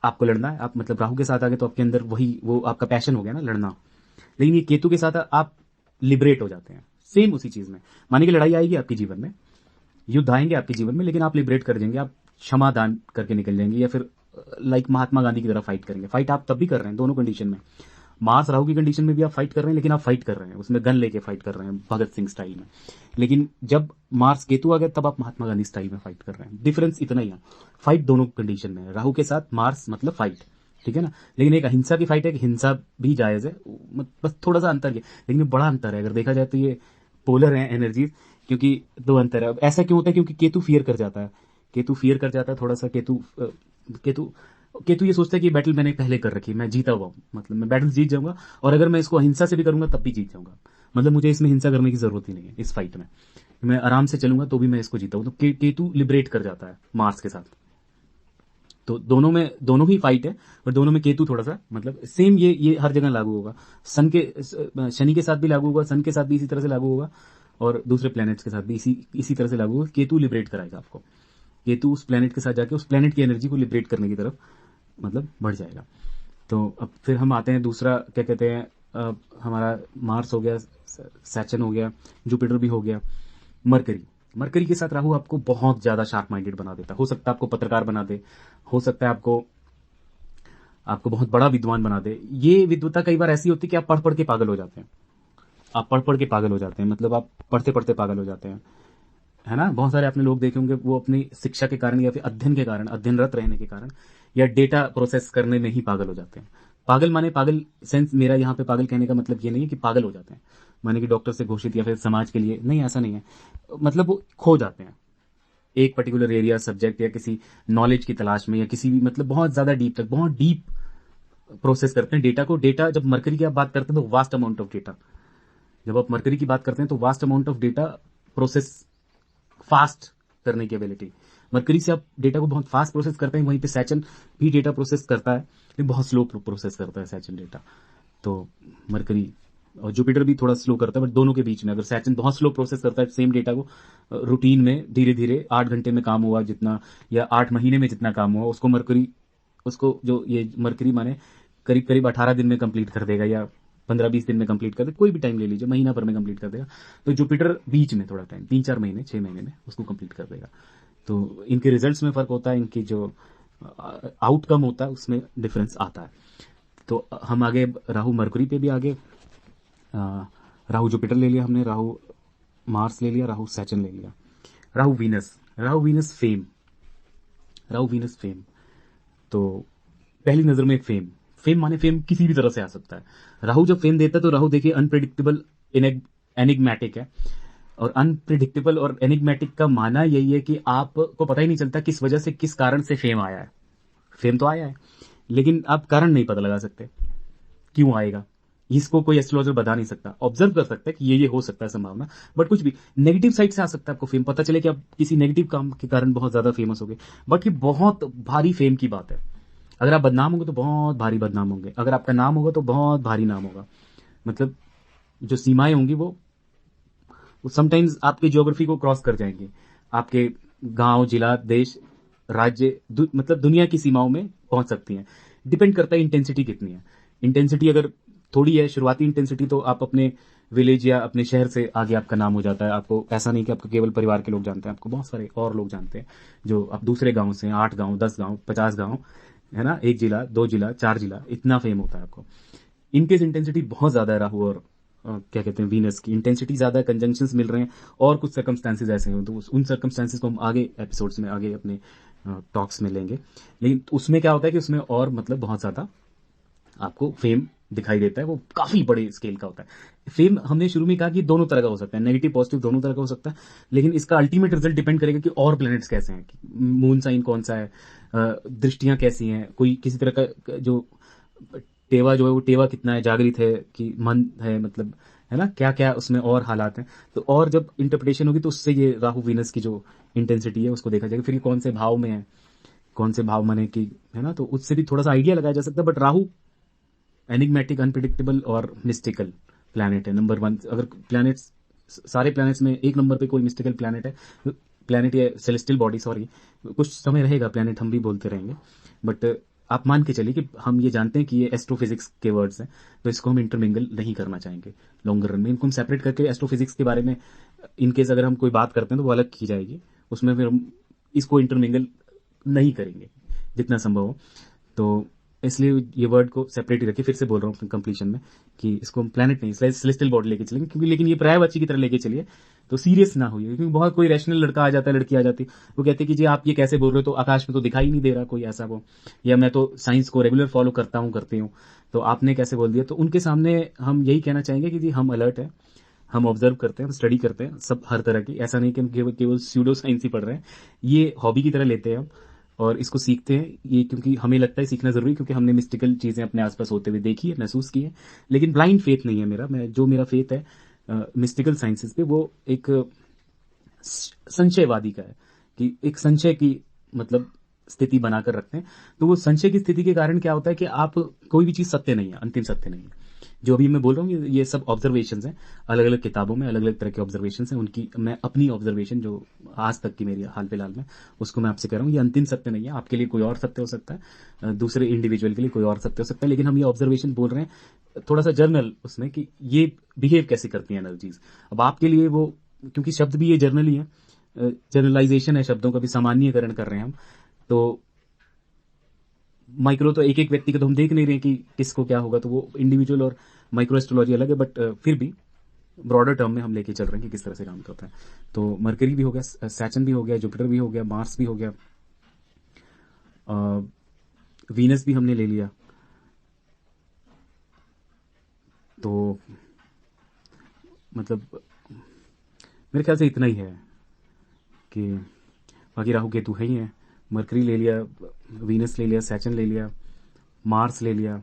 A: आपको लड़ना है, आप मतलब राहु के साथ आगे तो आपके अंदर वही वो आपका पैशन हो गया ना, लड़ना। लेकिन ये केतु के साथ आप लिबरेट हो जाते हैं, सेम उसी चीज में। मानिए कि लड़ाई आएगी आपके जीवन में, युद्ध आएंगे आपके जीवन में, लेकिन आप लिबरेट कर जाएंगे, आप क्षमा दान करके निकल जाएंगे, या फिर लाइक महात्मा गांधी की तरह फाइट करेंगे। फाइट आप तब भी कर रहे हैं दोनों कंडीशन में, मार्स राहु की कंडीशन में भी आप फाइट कर रहे हैं, लेकिन आप फाइट कर रहे हैं उसमें गन लेके फाइट कर रहे हैं भगत सिंह स्टाइल में। लेकिन जब मार्स केतु आ गया तब आप महात्मा गांधी स्टाइल में फाइट कर रहे हैं। डिफरेंस इतना ही है, फाइट दोनों कंडीशन में है। राहु के साथ मार्स मतलब फाइट, ठीक है ना। लेकिन एक अहिंसा की फाइट है कि हिंसा भी जायज है, बस थोड़ा सा अंतर है, लेकिन बड़ा अंतर है। अगर देखा जाए तो ये पोलर है एनर्जीज, क्योंकि दो अंतर है। अब ऐसा क्यों होता है? क्योंकि केतु फियर कर जाता है, केतु फियर कर जाता है थोड़ा सा। केतु केतु ये सोचता है कि बैटल मैंने पहले कर रखी, मैं जीता हुआ हूं, मतलब मैं बैटल जीत जाऊंगा, और अगर मैं इसको अहिंसा से भी करूंगा तब भी जीत जाऊंगा, मतलब मुझे इसमें हिंसा करने की जरूरत ही नहीं है इस फाइट में, मैं आराम से चलूंगा तो भी मैं इसको जीता हूं। तो केतु लिबरेट कर जाता है मार्स के साथ। तो दोनों ही फाइट है, और दोनों में केतु थोड़ा सा मतलब सेम, ये हर जगह लागू होगा। शनि के साथ भी लागू होगा, सन के साथ भी इसी तरह से लागू होगा, और दूसरे प्लैनेट्स के साथ भी इसी तरह से लागू होगा। केतु लिबरेट कराएगा आपको, केतु उस प्लैनेट के साथ जाके उस प्लैनेट की एनर्जी को लिबरेट करने की तरफ मतलब बढ़ जाएगा। तो अब फिर हम आते हैं दूसरा, क्या कहते हैं, हमारा मार्स हो गया, सैटर्न हो गया, जुपिटर भी हो गया। मरकरी मरकरी के साथ राहु आपको बहुत ज्यादा शार्प माइंडेड बना देता है। हो सकता है आपको पत्रकार बना दे, हो सकता है आपको आपको बहुत बड़ा विद्वान बना दे। ये विद्वता कई बार ऐसी होती है कि आप पढ़ पढ़ के पागल हो जाते हैं। आप पढ़ पढ़ के पागल हो जाते हैं, मतलब आप पढ़ते पढ़ते पागल हो जाते हैं, है ना। बहुत सारे आपने लोग देखे होंगे, वो अपनी शिक्षा के कारण या फिर अध्ययन के कारण, अध्ययनरत रहने के कारण या डेटा प्रोसेस करने में ही पागल हो जाते हैं। पागल माने पागल सेंस, मेरा यहाँ पे पागल कहने का मतलब ये नहीं है कि पागल हो जाते हैं माने कि डॉक्टर से घोषित या फिर समाज के लिए, नहीं, ऐसा नहीं है। मतलब वो खो जाते हैं एक पर्टिकुलर एरिया, सब्जेक्ट या किसी नॉलेज की तलाश में, या किसी भी मतलब बहुत ज्यादा डीप तक, बहुत डीप प्रोसेस करते हैं डेटा को। डेटा जब मरकरी की आप बात करते हैं तो वास्ट अमाउंट ऑफ डेटा, जब आप मरकरी की बात करते हैं तो vast amount of data process fast करने की एबिलिटी। मरकरी से आप डेटा को बहुत फास्ट प्रोसेस करते हैं। वहीं पे सैचन भी डेटा प्रोसेस करता है लेकिन बहुत स्लो प्रोसेस करता है सैचन डेटा। तो मरकरी और जुपिटर भी थोड़ा स्लो करता है, बट दोनों के बीच में अगर सैचन बहुत स्लो प्रोसेस करता है सेम डेटा को रूटीन में, धीरे धीरे 8 घंटे में काम हुआ जितना या 8 महीने में जितना काम हुआ, उसको मरकरी, उसको जो ये मरकरी माने करीब करीब 18 दिन में कंप्लीट कर देगा या 15-20 दिन में कंप्लीट कर देगा, कोई भी टाइम ले लीजिए, महीना भर में कंप्लीट कर देगा। तो जुपिटर बीच में थोड़ा टाइम, 3-4 महीने, 6 महीने में उसको कंप्लीट कर देगा। तो इनके रिजल्ट्स में फर्क होता है, इनकी जो आउटकम होता है उसमें डिफरेंस आता है। तो हम आगे राहु मरकरी पे भी आगे, राहु जुपिटर ले लिया हमने, राहु मार्स ले लिया, राहु सैचन ले लिया। Rahu Venus, Rahu Venus fame, Rahu Venus fame. तो पहली नजर में फेम, फेम माने फेम किसी भी तरह से आ सकता है। राहु जब फेम देता है तो राहु देखिए अनप्रिडिक्टेबल, एनिग्मेटिक है। और अनप्रिडिक्टेबल और एनिग्मेटिक का माना यही है कि आपको पता ही नहीं चलता किस वजह से, किस कारण से फेम आया है। फेम तो आया है लेकिन आप कारण नहीं पता लगा सकते क्यों आएगा, इसको कोई एस्ट्रोलॉजर बता नहीं सकता। ऑब्जर्व कर सकता है कि ये हो सकता है संभावना, बट कुछ भी नेगेटिव साइड से आ सकता है। आपको फेम पता चले कि आप किसी नेगेटिव काम के कारण बहुत ज्यादा फेमस हो गए, बट ये बहुत भारी फेम की बात है। अगर आप बदनाम होंगे तो बहुत भारी बदनाम होंगे, अगर आपका नाम होगा तो बहुत भारी नाम होगा। मतलब जो सीमाएं होंगी वो समटाइम्स आपके ज्योग्राफी को क्रॉस कर जाएंगे। आपके गांव, जिला, देश, राज्य, मतलब दुनिया की सीमाओं में पहुंच सकती हैं। डिपेंड करता है इंटेंसिटी कितनी है। इंटेंसिटी अगर थोड़ी है, शुरुआती इंटेंसिटी, तो आप अपने विलेज या अपने शहर से आगे आपका नाम हो जाता है। आपको ऐसा नहीं कि आपको केवल परिवार के लोग जानते हैं, आपको बहुत सारे और लोग जानते हैं जो आप दूसरे गांव से हैं, 8 गांव, 10 गांव, 50 गांव, है ना, 1 जिला, 2 जिला, 4 जिला, इतना फेम होता है आपको। इनकेस इंटेंसिटी बहुत ज्यादा है राहु और क्या कहते हैं वीनस की, इंटेंसिटी ज्यादा है, कंजंक्शंस मिल रहे हैं और कुछ सर्कमस्टांसेस ऐसे हैं, तो उन सर्कमस्टांसेस को हम आगे एपिसोड्स में, आगे अपने टॉक्स में लेंगे। लेकिन उसमें क्या होता है कि उसमें और मतलब बहुत ज्यादा आपको फेम दिखाई देता है, वो काफी बड़े स्केल का होता है। फेम हमने शुरू में कहा कि दोनों तरह का हो सकता है, नेगेटिव पॉजिटिव दोनों तरह का हो सकता है, लेकिन इसका अल्टीमेट रिजल्ट डिपेंड करेगा कि और प्लैनेट्स कैसे हैं, मून साइन कौन सा है, दृष्टियां कैसी हैं, कोई किसी तरह का जो टेवा जो है वो टेवा कितना है, जागृत है कि मन है, मतलब है ना, क्या क्या उसमें और हालात हैं। तो और जब इंटरप्रिटेशन होगी तो उससे ये राहु वीनस की जो इंटेंसिटी है उसको देखा जाएगा, फिर ये कौन से भाव में है, कौन से भाव माने कि, है ना, तो उससे भी थोड़ा सा आइडिया लगाया जा सकता है। बट राहु एनिग्मेटिक, अनप्रिडिक्टेबल और मिस्टिकल प्लैनेट है, नंबर 1। अगर प्लैनेट्स, सारे प्लैनेट्स में एक नंबर पे कोई मिस्टिकल प्लैनेट है, प्लैनेट या सेलेस्टियल बॉडी, सॉरी, कुछ समय रहेगा प्लैनेट, हम भी बोलते रहेंगे, बट आप मान के चलिए कि हम ये जानते हैं कि ये एस्ट्रोफिजिक्स के वर्ड्स हैं, तो इसको हम इंटरमिंगल नहीं करना चाहेंगे लॉन्गर रन में। इनको हम सेपरेट करके एस्ट्रोफिजिक्स के बारे में इनकेस अगर हम कोई बात करते हैं तो वो अलग की जाएगी, उसमें फिर हम इसको इंटरमिंगल नहीं करेंगे जितना संभव हो। तो इसलिए ये वर्ड को सेपरेट ही रखिए। फिर से बोल रहा हूँ कंप्लीशन में कि इसको हम प्लैनेट नहीं, सेलेस्टियल बॉडी लेके चलेंगे, क्योंकि लेकिन ये पर्यायवाची की तरह लेके चलिए, तो सीरियस ना होइए। क्योंकि बहुत कोई रैशनल लड़का आ जाता है, लड़की आ जाती है, वो कहते हैं कि जी आप ये कैसे बोल रहे हो, तो आकाश में तो दिखाई नहीं दे रहा कोई ऐसा वो, या मैं तो साइंस को रेगुलर फॉलो करती हूँ, तो आपने कैसे बोल दिया। तो उनके सामने हम यही कहना चाहेंगे कि जी हम अलर्ट हैं, हम ऑब्जर्व करते हैं, हम स्टडी करते हैं सब हर तरह की। ऐसा नहीं कि हम केवल स्यूडो साइंस ही पढ़ रहे हैं, ये हॉबी की तरह लेते हैं हम और इसको सीखते हैं। ये क्योंकि हमें लगता है सीखना जरूरी, क्योंकि हमने मिस्टिकल चीजें अपने आसपास होते हुए देखी है, महसूस की है। लेकिन ब्लाइंड फेथ नहीं है मेरा, जो मेरा फेथ है मिस्टिकल साइंसेस पे, वो एक संशयवादी का है, कि एक संशय की मतलब स्थिति बनाकर रखते हैं। तो वो संशय की स्थिति के कारण क्या होता है कि आप, कोई भी चीज सत्य नहीं है, अंतिम सत्य नहीं है। जो अभी मैं बोल रहा हूँ ये सब ऑब्जर्वेशंस हैं, अलग अलग किताबों में अलग अलग तरह के ऑब्जर्वेशंस हैं, उनकी मैं अपनी ऑब्जर्वेशन जो आज तक की मेरी हाल फिलहाल में, उसको मैं आपसे कह रहा हूँ। ये अंतिम सत्य नहीं है, आपके लिए कोई और सत्य हो सकता है, दूसरे इंडिविजुअल के लिए कोई और सत्य हो सकता है, लेकिन हम ये ऑब्जर्वेशन बोल रहे हैं थोड़ा सा जर्नल उसमें, कि ये बिहेव कैसे करती हैं एनर्जीज। अब आपके लिए वो क्योंकि शब्द भी ये जर्नली है, जनरलाइजेशन है शब्दों का भी, सामान्यकरण कर रहे हैं हम। तो माइक्रो तो एक एक व्यक्ति का तो हम देख नहीं रहे हैं कि किसको क्या होगा, तो वो इंडिविजुअल और माइक्रो एस्ट्रोलॉजी अलग है, बट फिर भी ब्रॉडर टर्म में हम लेके चल रहे हैं कि किस तरह से काम करता है। तो मरकरी भी हो गया, सैटर्न भी हो गया, जुपिटर भी हो गया, मार्स भी हो गया, वीनस भी हमने ले लिया। तो मतलब मेरे ख्याल से इतना ही है कि बाकी राहु केतु है ही है। मरकरी ले लिया, वीनस ले लिया, सैटर्न ले लिया, मार्स ले लिया,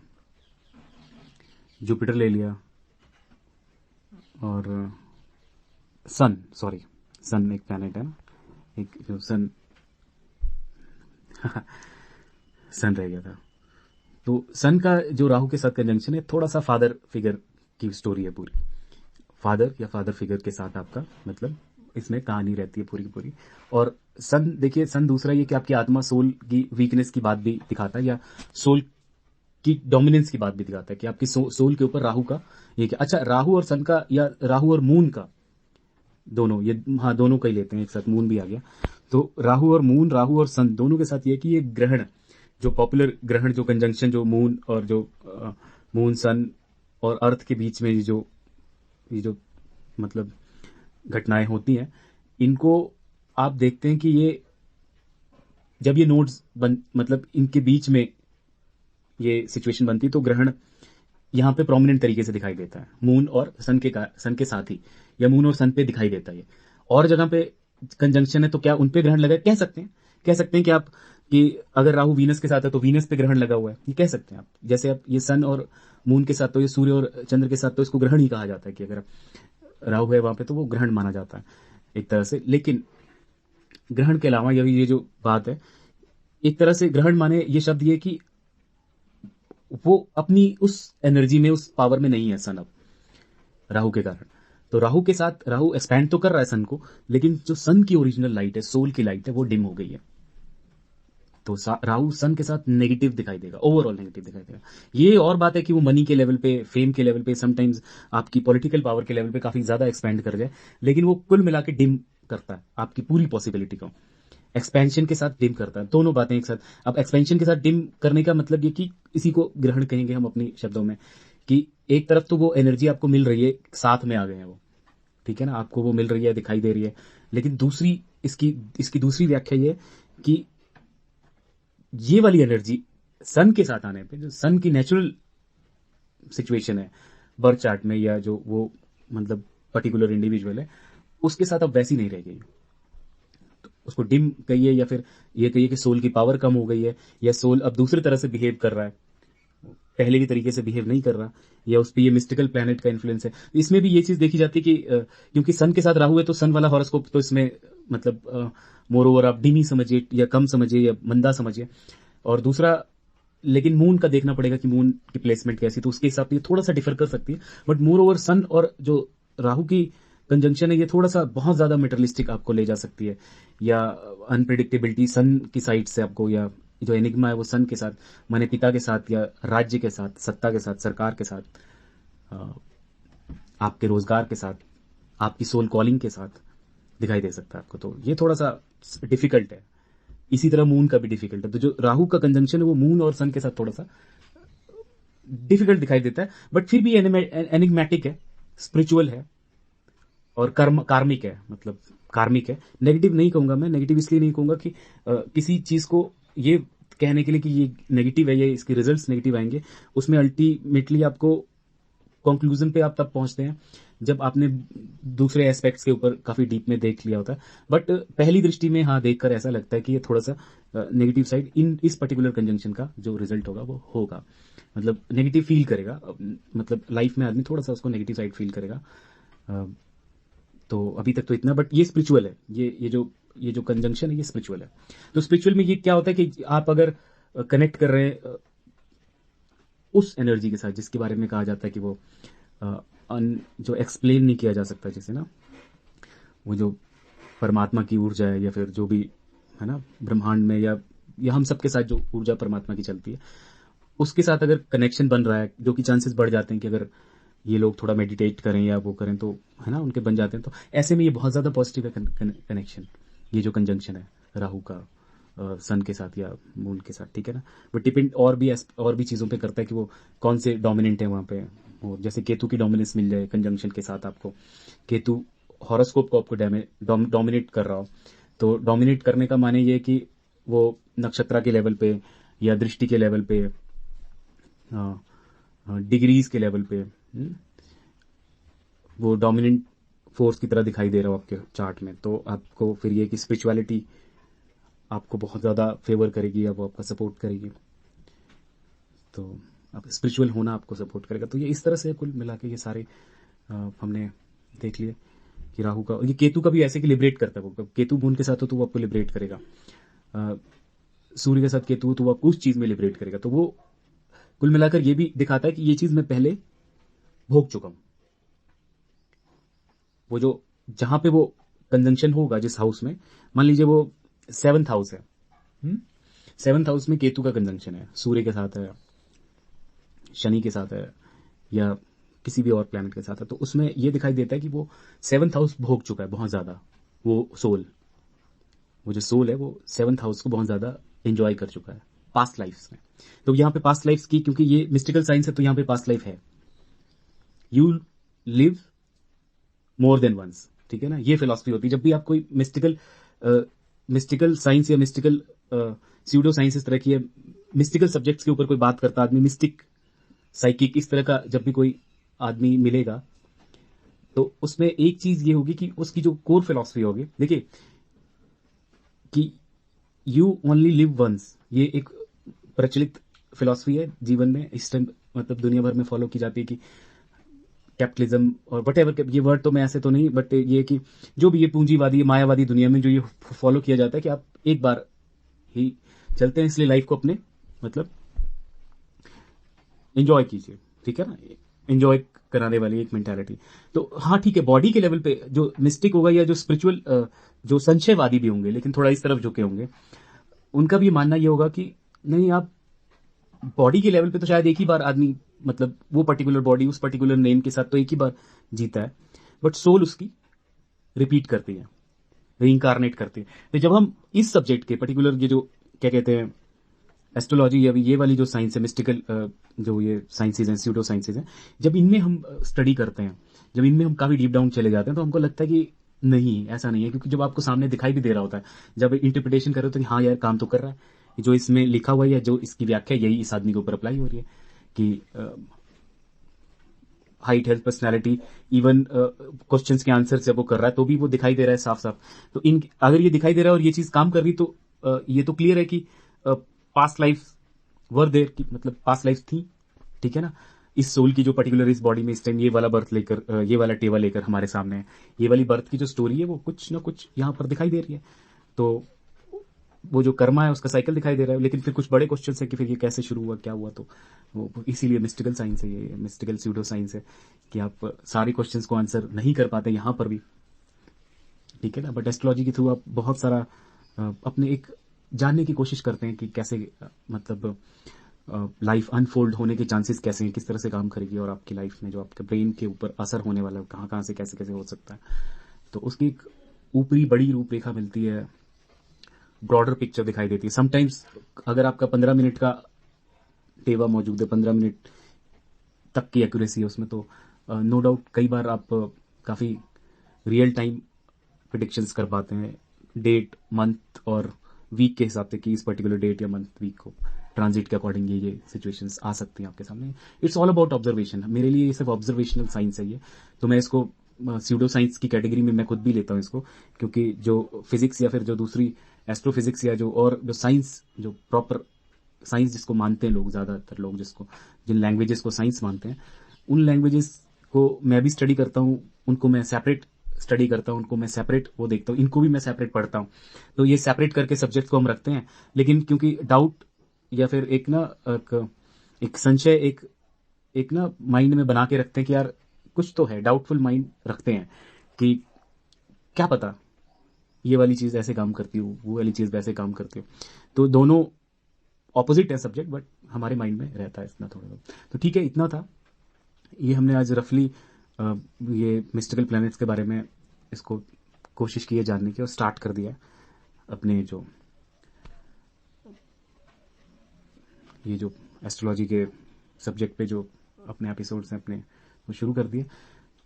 A: जुपिटर ले लिया, और सन एक प्लैनेट है ना, एक जो सन सन रह गया था। तो सन का जो राहु के साथ कंजंक्शन है, थोड़ा सा फादर फिगर की स्टोरी है पूरी। फादर या फादर फिगर के साथ आपका मतलब इसमें कहानी रहती है पूरी की पूरी। और सन देखिए, सन दूसरा ये कि आपकी आत्मा, सोल की वीकनेस की बात भी दिखाता है, या सोल की डोमिनेंस की बात भी दिखाता है कि आपकी सोल के ऊपर राहु का ये क्या। अच्छा, राहु और सन का या राहु और मून का, दोनों ये, हाँ दोनों का ही लेते हैं एक साथ, मून भी आ गया। तो राहु और मून, राहु और सन दोनों के साथ ये कि ये ग्रहण, जो पॉपुलर ग्रहण, जो कंजंक्शन, जो मून और जो मून सन और अर्थ के बीच में ये जो मतलब घटनाएं होती हैं, इनको आप देखते हैं कि ये जब ये नोड्स मतलब इनके बीच में ये सिचुएशन बनती है, तो ग्रहण यहाँ पे प्रोमिनेंट तरीके से दिखाई देता है, मून और सन के साथ ही, या मून और सन पे दिखाई देता है ये। और जगह पे कंजंक्शन है तो क्या उन पे ग्रहण लगा, कह सकते हैं कि आप, कि अगर राहु वीनस के साथ है तो वीनस पे ग्रहण लगा हुआ है, ये कह सकते हैं आप। जैसे आप ये सन और मून के साथ, तो ये सूर्य और चंद्र के साथ, तो इसको ग्रहण ही कहा जाता है कि अगर राहु है वहां पे तो वो ग्रहण माना जाता है एक तरह से। लेकिन ग्रहण के अलावा ये जो बात है, एक तरह से ग्रहण माने ये शब्द ये कि वो अपनी उस एनर्जी में, उस पावर में नहीं है सन अब, राहु के कारण। तो राहु के साथ राहु एक्सपैंड तो कर रहा है सन को, लेकिन जो सन की ओरिजिनल लाइट है, सोल की लाइट है, वो डिम हो गई है। तो राहु सन के साथ नेगेटिव दिखाई देगा, ओवरऑल नेगेटिव दिखाई देगा। ये और बात है कि वो मनी के लेवल पे, फेम के लेवल पे, समटाइम्स आपकी पॉलिटिकल पावर के लेवल पे काफी ज्यादा एक्सपैंड कर जाए, लेकिन वो कुल मिला के डिम करता है आपकी पूरी पॉसिबिलिटी को। एक्सपेंशन के साथ डिम करता है, दोनों बातें एक साथ। अब एक्सपेंशन के साथ डिम करने का मतलब ये कि इसी को ग्रहण कहेंगे हम अपने शब्दों में, कि एक तरफ तो वो एनर्जी आपको मिल रही है, साथ में आ गए हैं वो, ठीक है ना, आपको वो मिल रही है, दिखाई दे रही है। लेकिन दूसरी इसकी दूसरी व्याख्या ये कि ये वाली एनर्जी सन के साथ आने पे, जो सन की नेचुरल सिचुएशन है बर्थ चार्ट में, या जो वो मतलब पर्टिकुलर इंडिविजुअल है, उसके साथ अब वैसी नहीं रह गई। तो उसको डिम कहिए, या फिर ये कहिए कि सोल की पावर कम हो गई है, या सोल अब दूसरी तरह से बिहेव कर रहा है, पहले की तरीके से बिहेव नहीं कर रहा, या उस पर ये मिस्टिकल प्लैनेट का इन्फ्लुएंस है। इसमें भी ये चीज देखी जाती है कि क्योंकि सन के साथ राहु है, तो सन वाला हॉरोस्कोप तो इसमें मतलब मोर ओवर आप डिम ही समझिए, या कम समझिए, या मंदा समझिए। और दूसरा, लेकिन मून का देखना पड़ेगा कि मून की प्लेसमेंट कैसी, तो उसके हिसाब से थोड़ा सा डिफर कर सकती है। बट मोर ओवर सन और जो राहु की कंजंक्शन है, ये थोड़ा सा बहुत ज्यादा मेटरलिस्टिक आपको ले जा सकती है, या अनप्रिडिक्टेबिलिटी सन की साइड से आपको, या जो एनिग्मा है वो सन के साथ, माने पिता के साथ, या राज्य के साथ, सत्ता के साथ, सरकार के साथ, आपके रोजगार के साथ, आपकी सोल कॉलिंग के साथ दिखाई दे सकता है आपको। तो ये थोड़ा सा डिफिकल्ट है। इसी तरह मून का भी डिफिकल्ट है। तो जो राहु का कंजंक्शन है वो मून और सन के साथ थोड़ा सा डिफिकल्ट दिखाई देता है, बट फिर भी एनिग्मेटिक है, स्पिरिचुअल है, और कार्मिक है, मतलब कार्मिक है। नेगेटिव नहीं कहूंगा मैं, नेगेटिव इसलिए नहीं कहूंगा कि किसी चीज को ये कहने के लिए कि ये नेगेटिव है, ये इसके रिजल्ट्स नेगेटिव आएंगे, उसमें अल्टीमेटली आपको कंक्लूजन पे आप तब पहुंचते हैं जब आपने दूसरे एस्पेक्ट्स के ऊपर काफी डीप में देख लिया होता है। बट पहली दृष्टि में हाँ देखकर ऐसा लगता है कि ये थोड़ा सा नेगेटिव साइड इस पर्टिकुलर कंजंक्शन का जो रिजल्ट होगा वो होगा, मतलब नेगेटिव फील करेगा, मतलब लाइफ में आदमी थोड़ा सा उसको नेगेटिव साइड फील करेगा। तो अभी तक तो इतना, बट ये स्पिरिचुअल है, ये जो कंजंक्शन है ये स्पिरिचुअल है। तो स्पिरिचुअल में ये क्या होता है कि आप अगर कनेक्ट कर रहे हैं उस एनर्जी के साथ जिसके बारे में कहा जाता है कि वो जो एक्सप्लेन नहीं किया जा सकता, जैसे ना वो जो परमात्मा की ऊर्जा है, या फिर जो भी है ना ब्रह्मांड में, या हम सबके साथ जो ऊर्जा परमात्मा की चलती है, उसके साथ अगर कनेक्शन बन रहा है, जो कि चांसेस बढ़ जाते हैं कि अगर ये लोग थोड़ा मेडिटेट करें या वो करें तो है ना उनके बन जाते हैं। तो ऐसे में ये बहुत ज़्यादा पॉजिटिव है कनेक्शन, ये जो कंजंक्शन है राहु का सन के साथ या मून के साथ, ठीक है ना। बट डिपेंड और भी चीज़ों पे करता है कि वो कौन से डोमिनेंट है वहाँ पे। और जैसे केतु की डोमिनेंस मिल जाए कंजंक्शन के साथ आपको, केतु हॉरोस्कोप को आपको डोमिनेट कर रहा हो, तो डोमिनेट करने का माने ये कि वो नक्षत्र के लेवल पे या दृष्टि के लेवल पे, डिग्रीज के लेवल पे, वो डोमिनेंट फोर्स की तरह दिखाई दे रहा हो आपके चार्ट में, तो आपको फिर ये कि स्पिरिचुअलिटी आपको बहुत ज़्यादा फेवर करेगी या वो आपका सपोर्ट करेगी, तो अब स्पिरिचुअल होना आपको सपोर्ट करेगा। तो ये इस तरह से कुल मिला के ये सारे हमने देख लिए कि राहु का, ये केतु का भी ऐसे कि लिबरेट करता है। वो केतु मून के साथ हो तो वो आपको लिबरेट करेगा, सूर्य के साथ केतु हो तो वो आपको उस चीज़ में लिबरेट करेगा। तो वो कुल मिलाकर ये भी दिखाता है कि ये चीज़ मैं पहले भोग चुका हूँ। वो जो जहां पे वो कंजंक्शन होगा जिस हाउस में, मान लीजिए वो 7th हाउस है, 7th हाउस में केतु का कंजंक्शन है, सूर्य के साथ है, शनि के साथ है या किसी भी और प्लैनेट के साथ है, तो उसमें ये दिखाई देता है कि वो 7th हाउस भोग चुका है बहुत ज़्यादा। वो जो सोल है वो 7th हाउस को बहुत ज़्यादा एंजॉय कर चुका है पास्ट लाइफ्स में। तो यहाँ पे पास्ट लाइफ्स की, क्योंकि ये मिस्टिकल साइंस है तो यहाँ पे पास्ट लाइफ है, you live more than once, ठीक है ना। ये फिलॉसफी होती है जब भी आप कोई मिस्टिकल साइंस या मिस्टिकल स्यूडो साइंस इस तरह की मिस्टिकल सब्जेक्ट्स के ऊपर कोई बात करता आदमी, मिस्टिक साइकिक इस तरह का जब भी कोई आदमी मिलेगा, तो उसमें एक चीज ये होगी कि उसकी जो कोर फिलॉसफी होगी, देखिए कि यू ओनली लिव वंस, ये एक प्रचलित फिलॉसफी है जीवन में इस टाइम, मतलब दुनिया भर में फॉलो की जाती है कि कैपिटलिज्म और वट एवर, ये वर्ड तो मैं ऐसे तो नहीं, बट ये कि जो भी ये पूंजीवादी मायावादी दुनिया में जो ये फॉलो किया जाता है कि आप एक बार ही चलते हैं, इसलिए लाइफ को अपने मतलब एंजॉय कीजिए, ठीक है ना, एंजॉय कराने वाली एक मेंटालिटी। तो हाँ ठीक है, बॉडी के लेवल पे जो मिस्टिक होगा या जो स्पिरिचुअल जो संशयवादी भी होंगे लेकिन थोड़ा इस तरफ झुके होंगे, उनका भी मानना ये होगा कि नहीं, आप बॉडी के लेवल पे तो शायद एक ही बार आदमी, मतलब वो पर्टिकुलर बॉडी उस पर्टिकुलर नेम के साथ तो एक ही बार जीता है, बट सोल उसकी रिपीट करती है, रीइंकारनेट करती है। तो जब हम इस सब्जेक्ट के पर्टिकुलर ये जो क्या कहते हैं एस्ट्रोलॉजी या ये वाली जो साइंस है मिस्टिकल, जो ये साइंसेज हैं स्यूडो साइंसेज हैं, जब इनमें हम स्टडी करते हैं, जब इनमें हम काफ़ी डीप डाउन चले जाते हैं, तो हमको लगता है कि नहीं ऐसा नहीं है, क्योंकि जब आपको सामने दिखाई भी दे रहा होता है, जब इंटरप्रिटेशन कर रहे हो तो कि हाँ यार काम तो कर रहा है, जो इसमें लिखा हुआ है या जो इसकी व्याख्या यही इस आदमी के ऊपर अप्लाई हो रही है कि height, health, personality, even questions के आंसर जब वो कर रहा है तो भी वो दिखाई दे रहा है साफ साफ। तो इन अगर ये दिखाई दे रहा है और ये चीज़ काम कर रही, तो ये तो क्लियर है कि पास्ट लाइफ वर देयर की, मतलब पास्ट लाइफ थी, ठीक है ना। इस सोल की जो पर्टिकुलर इस बॉडी में इस टाइम ये वाला बर्थ लेकर, ये वाला टेवा लेकर हमारे सामने है, ये वाली बर्थ की जो स्टोरी है वो कुछ ना कुछ यहाँ पर दिखाई दे रही है। तो वो जो कर्मा है उसका साइकिल दिखाई दे रहा है, लेकिन फिर कुछ बड़े क्वेश्चन है कि फिर ये कैसे शुरू हुआ, क्या हुआ। तो वो इसीलिए मिस्टिकल साइंस है, ये मिस्टिकल स्यूडो साइंस है कि आप सारे क्वेश्चंस को आंसर नहीं कर पाते यहाँ पर भी, ठीक है ना। बट एस्ट्रोलॉजी के थ्रू आप बहुत सारा अपने एक जानने की कोशिश करते हैं कि कैसे मतलब लाइफ अनफोल्ड होने के चांसेस कैसे हैं, किस तरह से काम करेगी, और आपकी लाइफ में जो आपके ब्रेन के ऊपर असर होने वाला है कहाँ कहाँ से कैसे कैसे हो सकता है। तो उसकी एक ऊपरी बड़ी रूपरेखा मिलती है, ब्रॉडर पिक्चर दिखाई देती है। समटाइम्स अगर आपका 15 मिनट का टेवा मौजूद है, 15 मिनट तक की एक्यूरेसी है उसमें, तो नो डाउट कई बार आप काफ़ी रियल टाइम प्रिडिक्शंस कर पाते हैं, डेट मंथ और वीक के हिसाब से कि इस पर्टिकुलर डेट या मंथ वीक को ट्रांजिट के अकॉर्डिंग ये सिचुएशंस आ सकती हैं आपके सामने। इट्स ऑल अबाउट ऑब्जर्वेशन, मेरे लिए ये सिर्फ ऑब्जर्वेशनल साइंस है ये, तो मैं इसको स्यूडो साइंस की कैटेगरी में मैं खुद भी लेता हूँ इसको, क्योंकि जो फिजिक्स या फिर जो दूसरी एस्ट्रोफिजिक्स या जो और जो साइंस, जो प्रॉपर साइंस जिसको मानते हैं लोग, ज़्यादातर लोग जिसको जिन लैंग्वेजेस को साइंस मानते हैं, उन लैंग्वेजेस को मैं भी स्टडी करता हूँ, उनको मैं सेपरेट स्टडी करता हूँ, उनको मैं सेपरेट वो देखता हूँ, इनको भी मैं सेपरेट पढ़ता हूँ। तो ये सेपरेट करके सब्जेक्ट को हम रखते हैं, लेकिन क्योंकि डाउट या फिर एक ना एक संशय, एक ना माइंड में बना के रखते हैं कि यार कुछ तो है, डाउटफुल माइंड रखते हैं कि क्या पता ये वाली चीज़ ऐसे काम करती हो, वो वाली चीज़ वैसे काम करती हो। तो दोनों ऑपोजिट है सब्जेक्ट, बट हमारे माइंड में रहता है इतना थोड़ा बहुत। तो ठीक है, इतना था। ये हमने आज रफली ये मिस्टिकल प्लैनेट्स के बारे में इसको कोशिश की है जानने की और स्टार्ट कर दिया है अपने जो ये जो एस्ट्रोलॉजी के सब्जेक्ट पे जो अपने एपिसोड्स हैं अपने वो शुरू कर दिए।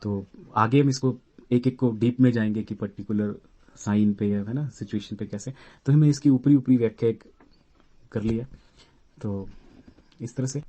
A: तो आगे हम इसको एक एक को डीप में जाएंगे कि पर्टिकुलर साइन पे है ना, सिचुएशन पे कैसे। तो हमें इसकी ऊपरी ऊपरी व्याख्या कर लिया। तो इस तरह से